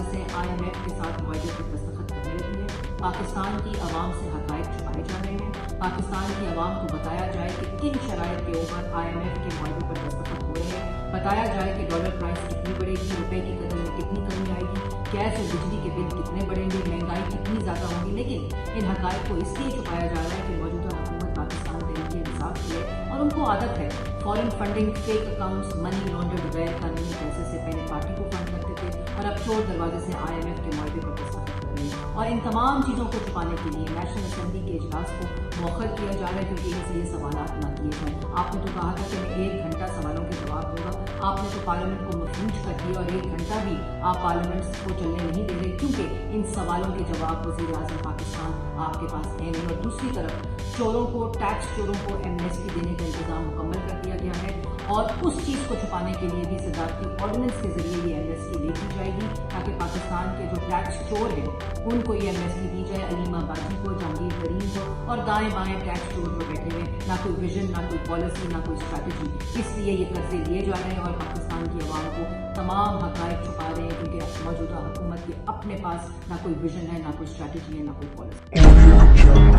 दरवाजे से IMF के साथ मुआहदे पर दस्तखत करने लगी है। पाकिस्तान की आवाम से हक़ाइक़ छुपाए जा रहे हैं। पाकिस्तान की आवाम को बताया जाए कि किन शराइत के ऊपर IMF के मुआहदे पर दस्तखत हो रहे हैं। बताया जाए कि डॉलर प्राइस कितनी बढ़ेगी, रुपए की कदर में कितनी कमी आएगी, गैस और बिजली के बिल कितने बढ़ेंगे, महंगाई कितनी ज़्यादा होगी। लेकिन इन हक़ाइक़ को इसलिए छुपाया जा रहा है कि मौजूदा हुकूमत पाकिस्तान तहरीक इंसाफ की है और उनको आदत है foreign funding, fake accounts, money laundered, गैर कानूनी पैसे से पहले पार्टी को फंड करते थे और अब चोर दरवाजे से IMF के मुआहदे पर दस्तखत कर रहे हैं। और इन तमाम चीज़ों को छुपाने के लिए नेशनल असेंबली के इजलास को मौखर किया जा रहा है क्योंकि इनसे ये सवालात न किए जाएँ। आपने तो कहा था कि मैं 1 घंटा सवालों के जवाब दूंगा, आपने तो पार्लियामेंट को मफलूज कर दिया और 1 घंटा भी आप पार्लियामेंट को चलने नहीं दे रहे क्योंकि इन सवालों के जवाब वज़ीर-ए-आज़म पाकिस्तान आपके पास है नहीं। और दूसरी तरफ चोरों को, टैक्स चोरों को एमनेस्टी देने का इंतजाम मुकम्मल कर दिया गया है और उस चीज़ को छुपाने के लिए भी सदारती ऑर्डिनेंस के जरिए ये एमनेस्टी दी जाएगी ताकि पाकिस्तान के जो टैक्स चोर हैं उनको ये एमनेस्टी दी जाए, अलीमा बाजी को, जहांगीर तरीन को और दाएं बाएं टैक्स चोर जो बैठे हुए, ना कोई विजन, ना कोई पॉलिसी, ना कोई स्ट्रैटेजी। इसलिए ये कर्जे लिए जा रहे हैं और पाकिस्तान की आवाम को तमाम हक़ाइक़ छुपा रहे हैं क्योंकि मौजूदा हुकूमत के अपने पास ना कोई विजन है, ना कोई स्ट्रैटेजी है, ना कोई पॉलिसी।